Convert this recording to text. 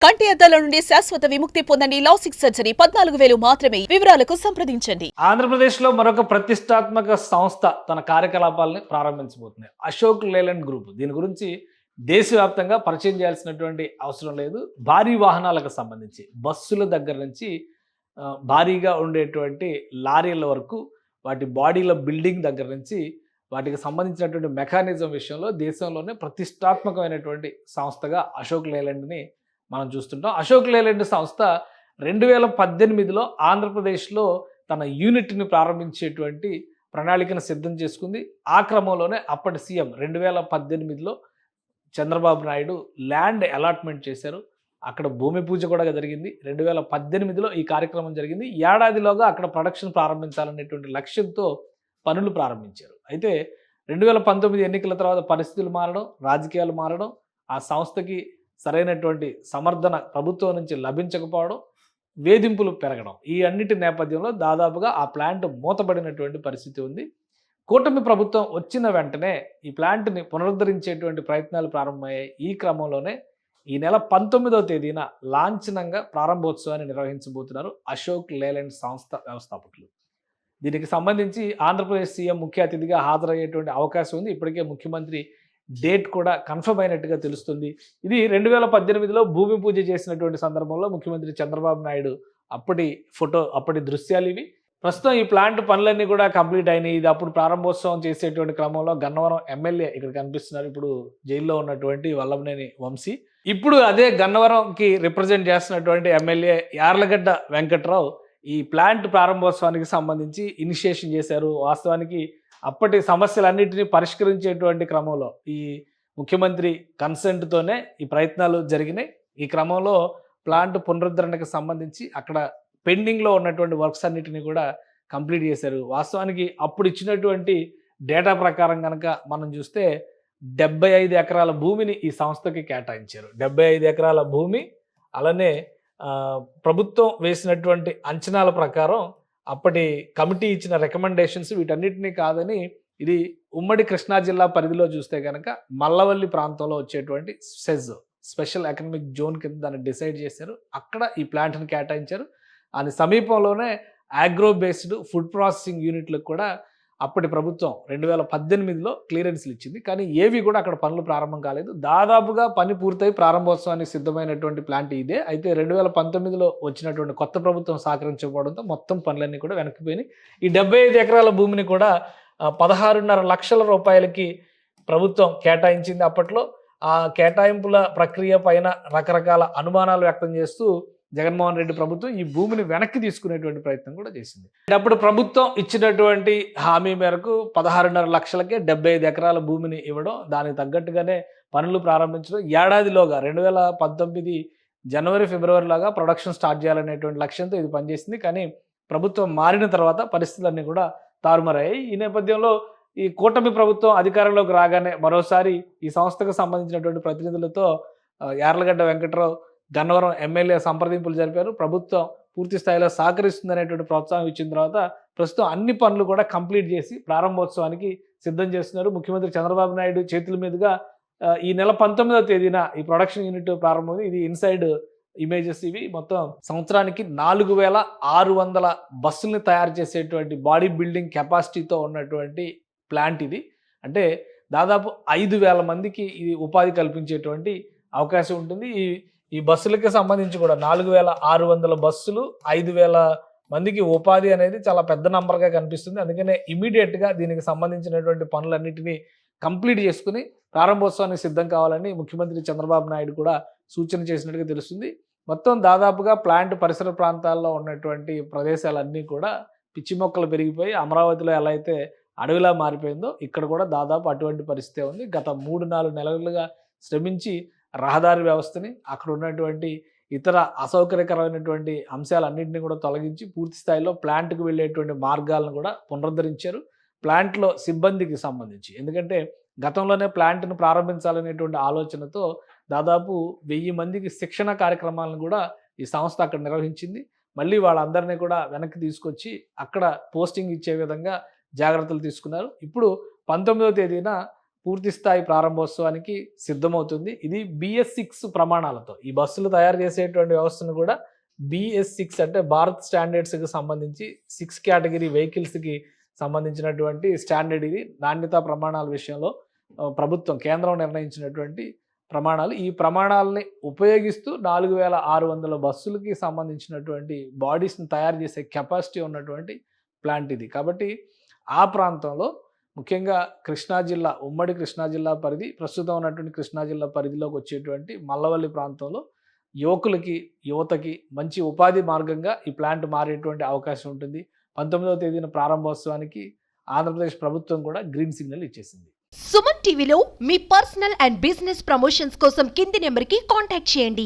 కంటి అద్దాల నుండి శాశ్వత విముక్తి పొందండి. లాసిక్ సర్జరీ 14,000 మాత్రమే. వివరాలకు సంప్రదించండి. ఆంధ్రప్రదేశ్లో మరొక ప్రతిష్టాత్మక సంస్థ తన కార్యకలాపాలని ప్రారంభించబోతుంది. అశోక్ లేలాండ్ గ్రూప్. దీని గురించి దేశవ్యాప్తంగా పరిచయం చేయాల్సినటువంటి అవసరం లేదు. భారీ వాహనాలకు సంబంధించి బస్సుల దగ్గర నుంచి భారీగా ఉండేటువంటి లారీల వరకు, వాటి బాడీల బిల్డింగ్ దగ్గర నుంచి వాటికి సంబంధించినటువంటి మెకానిజం విషయంలో దేశంలోనే ప్రతిష్టాత్మకమైనటువంటి సంస్థగా అశోక్ లేలాండ్ని మనం చూస్తుంటాం. అశోక్ లేలాండ్ సంస్థ 2018లో ఆంధ్రప్రదేశ్లో తన యూనిట్ని ప్రారంభించేటువంటి ప్రణాళికను సిద్ధం చేసుకుంది. ఆ క్రమంలోనే అప్పటి సీఎం 2018లో చంద్రబాబు నాయుడు ల్యాండ్ అలాట్మెంట్ చేశారు. అక్కడ భూమి పూజ కూడా జరిగింది. 2018లో ఈ కార్యక్రమం జరిగింది. ఏడాదిలోగా అక్కడ ప్రొడక్షన్ ప్రారంభించాలనేటువంటి లక్ష్యంతో పనులు ప్రారంభించారు. అయితే 2019 ఎన్నికల తర్వాత పరిస్థితులు మారడం, రాజకీయాలు మారడం, ఆ సంస్థకి సరైనటువంటి సమర్థన ప్రభుత్వం నుంచి లభించకపోవడం, వేధింపులు పెరగడం, ఈ అన్నిటి నేపథ్యంలో దాదాపుగా ఆ ప్లాంట్ మూతపడినటువంటి పరిస్థితి ఉంది. కూటమి ప్రభుత్వం వచ్చిన వెంటనే ఈ ప్లాంట్ని పునరుద్ధరించేటువంటి ప్రయత్నాలు ప్రారంభమయ్యాయి. ఈ క్రమంలోనే ఈ నెల 19వ తేదీన లాంఛనంగా ప్రారంభోత్సవాన్ని నిర్వహించబోతున్నారు అశోక్ లేలాండ్ సంస్థ వ్యవస్థాపకులు. దీనికి సంబంధించి ఆంధ్రప్రదేశ్ సీఎం ముఖ్య అతిథిగా హాజరయ్యేటువంటి అవకాశం ఉంది. ఇప్పటికే ముఖ్యమంత్రి డేట్ కూడా కన్ఫర్మ్ అయినట్టుగా తెలుస్తుంది. ఇది 2018లో భూమి పూజ చేసినటువంటి సందర్భంలో ముఖ్యమంత్రి చంద్రబాబు నాయుడు అప్పటి దృశ్యాలు ఇవి. ప్రస్తుతం ఈ ప్లాంట్ పనులన్నీ కూడా కంప్లీట్ అయినాయి. ఇది అప్పుడు ప్రారంభోత్సవం చేసేటువంటి క్రమంలో గన్నవరం ఎమ్మెల్యే ఇక్కడ కనిపిస్తున్నారు. ఇప్పుడు జైల్లో ఉన్నటువంటి వల్లభనేని వంశీ. ఇప్పుడు అదే గన్నవరంకి రిప్రజెంట్ చేస్తున్నటువంటి ఎమ్మెల్యే యార్లగడ్డ వెంకట్రావు ఈ ప్లాంట్ ప్రారంభోత్సవానికి సంబంధించి ఇనిషియేషన్ చేశారు. వాస్తవానికి అప్పటి సమస్యలన్నింటినీ పరిష్కరించేటువంటి క్రమంలో ఈ ముఖ్యమంత్రి కన్సెంట్తోనే ఈ ప్రయత్నాలు జరిగినాయి. ఈ క్రమంలో ప్లాంట్ పునరుద్ధరణకు సంబంధించి అక్కడ పెండింగ్లో ఉన్నటువంటి వర్క్స్ అన్నిటిని కూడా కంప్లీట్ చేశారు. వాస్తవానికి అప్పుడు ఇచ్చినటువంటి డేటా ప్రకారం కనుక మనం చూస్తే 75 ఎకరాల భూమిని ఈ సంస్థకి కేటాయించారు. 75 ఎకరాల భూమి. అలానే ప్రభుత్వం వేసినటువంటి అంచనాల ప్రకారం అప్పటి కమిటీ ఇచ్చిన రికమెండేషన్స్ వీటన్నిటినీ కాదని, ఇది ఉమ్మడి కృష్ణా జిల్లా పరిధిలో చూస్తే కనుక మల్లవల్లి ప్రాంతంలో వచ్చేటువంటి స్పెషల్ ఎకనామిక్ జోన్ కింద దాన్ని డిసైడ్ చేశారు. అక్కడ ఈ ప్లాంట్ని కేటాయించారు. దాని సమీపంలోనే ఆగ్రో బేస్డ్ ఫుడ్ ప్రాసెసింగ్ యూనిట్లకు కూడా అప్పటి ప్రభుత్వం 2018లో క్లియరెన్స్లు ఇచ్చింది. కానీ ఏవి కూడా అక్కడ పనులు ప్రారంభం కాలేదు. దాదాపుగా పని పూర్తయి ప్రారంభోత్సవానికి సిద్ధమైనటువంటి ప్లాంట్ ఇదే. అయితే 2019లో వచ్చినటువంటి కొత్త ప్రభుత్వం సహకరించకపోవడంతో మొత్తం పనులన్నీ కూడా వెనక్కిపోయినాయి. ఈ 75 ఎకరాల భూమిని కూడా 16.5 లక్షల రూపాయలకి ప్రభుత్వం కేటాయించింది అప్పట్లో. ఆ కేటాయింపుల ప్రక్రియ పైన రకరకాల అనుమానాలు వ్యక్తం చేస్తూ జగన్మోహన్ రెడ్డి ప్రభుత్వం ఈ భూమిని వెనక్కి తీసుకునేటువంటి ప్రయత్నం కూడా చేసింది. అప్పుడు ప్రభుత్వం ఇచ్చినటువంటి హామీ మేరకు 16.5 లక్షలకే 75 ఎకరాల భూమిని ఇవ్వడం, దానికి తగ్గట్టుగానే పనులు ప్రారంభించడం, ఏడాదిలోగా 2019 జనవరి ఫిబ్రవరిలాగా ప్రొడక్షన్ స్టార్ట్ చేయాలనేటువంటి లక్ష్యంతో ఇది పనిచేసింది. కానీ ప్రభుత్వం మారిన తర్వాత పరిస్థితులన్నీ కూడా తారుమారయ్యాయి. ఈ నేపథ్యంలో ఈ కూటమి ప్రభుత్వం అధికారంలోకి రాగానే మరోసారి ఈ సంస్థకు సంబంధించినటువంటి ప్రతినిధులతో యార్లగడ్డ వెంకట్రావు గన్నవరం ఎమ్మెల్యే సంప్రదింపులు జరిపారు. ప్రభుత్వం పూర్తి స్థాయిలో సహకరిస్తుందనేటువంటి ప్రోత్సాహం ఇచ్చిన తర్వాత ప్రస్తుతం అన్ని పనులు కూడా కంప్లీట్ చేసి ప్రారంభోత్సవానికి సిద్ధం చేస్తున్నారు. ముఖ్యమంత్రి చంద్రబాబు నాయుడు చేతుల మీదుగా ఈ నెల 19వ తేదీన ఈ ప్రొడక్షన్ యూనిట్ ప్రారంభమైంది. ఇది ఇన్సైడ్ ఇమేజెస్ ఇవి. మొత్తం సంవత్సరానికి 4600 బస్సుల్ని తయారు చేసేటువంటి బాడీ బిల్డింగ్ కెపాసిటీతో ఉన్నటువంటి ప్లాంట్ ఇది. అంటే దాదాపు 5,000 మందికి ఇది ఉపాధి కల్పించేటువంటి అవకాశం ఉంటుంది. ఈ బస్సులకి సంబంధించి కూడా 4,600 బస్సులు, 5,000 మందికి ఉపాధి అనేది చాలా పెద్ద నంబర్గా కనిపిస్తుంది. అందుకనే ఇమీడియట్గా దీనికి సంబంధించినటువంటి పనులన్నింటినీ కంప్లీట్ చేసుకుని ప్రారంభోత్సవానికి సిద్ధం కావాలని ముఖ్యమంత్రి చంద్రబాబు నాయుడు కూడా సూచన చేసినట్టుగా తెలుస్తుంది. మొత్తం దాదాపుగా ప్లాంట్ పరిసర ప్రాంతాల్లో ఉన్నటువంటి ప్రదేశాలన్నీ కూడా పిచ్చి మొక్కలు పెరిగిపోయి అమరావతిలో ఎలా అయితే అడవిలా మారిపోయిందో ఇక్కడ కూడా దాదాపు అటువంటి పరిస్థితే ఉంది. గత 3-4 నెలలుగా శ్రమించి రహదారి వ్యవస్థని, అక్కడ ఉన్నటువంటి ఇతర అసౌకర్యకరమైనటువంటి అంశాలన్నింటినీ కూడా తొలగించి పూర్తి స్థాయిలో ప్లాంట్కి వెళ్ళేటువంటి మార్గాలను కూడా పునరుద్ధరించారు. ప్లాంట్లో సిబ్బందికి సంబంధించి, ఎందుకంటే గతంలోనే ప్లాంట్ను ప్రారంభించాలనేటువంటి ఆలోచనతో దాదాపు 1000 మందికి శిక్షణ కార్యక్రమాలను కూడా ఈ సంస్థ అక్కడ నిర్వహించింది. మళ్ళీ వాళ్ళందరినీ కూడా వెనక్కి తీసుకొచ్చి అక్కడ పోస్టింగ్ ఇచ్చే విధంగా జాగ్రత్తలు తీసుకున్నారు. ఇప్పుడు 19వ తేదీన పూర్తి స్థాయి ప్రారంభోత్సవానికి సిద్ధమవుతుంది. ఇది BS6 ప్రమాణాలతో ఈ బస్సులు తయారు చేసేటువంటి వ్యవస్థను కూడా BS6 అంటే భారత్ స్టాండర్డ్స్కి సంబంధించి 6 కేటగిరీ వెహికల్స్కి సంబంధించినటువంటి స్టాండర్డ్. ఇది నాణ్యతా ప్రమాణాల విషయంలో ప్రభుత్వం కేంద్రం నిర్ణయించినటువంటి ప్రమాణాలు. ఈ ప్రమాణాలని ఉపయోగిస్తూ 4600 బస్సులకి సంబంధించినటువంటి బాడీస్ని తయారు చేసే కెపాసిటీ ఉన్నటువంటి ప్లాంట్ ఇది. కాబట్టి ఆ ప్రాంతంలో ముఖ్యంగా కృష్ణా జిల్లా, ఉమ్మడి కృష్ణా జిల్లా పరిధి, ప్రస్తుతం ఉన్నటువంటి కృష్ణా జిల్లా పరిధిలోకి వచ్చేటువంటి మల్లవల్లి ప్రాంతంలో యువతకి మంచి ఉపాధి మార్గంగా ఈ ప్లాంట్ మారేటువంటి అవకాశం ఉంటుంది. 19వ తేదీన ప్రారంభోత్సవానికి ఆంధ్రప్రదేశ్ ప్రభుత్వం కూడా గ్రీన్ సిగ్నల్ ఇచ్చేసింది. సుమన్ టీవీలో మీ పర్సనల్ అండ్ బిజినెస్ ప్రమోషన్స్ కోసం కింది నెంబర్కి కాంటాక్ట్ చేయండి.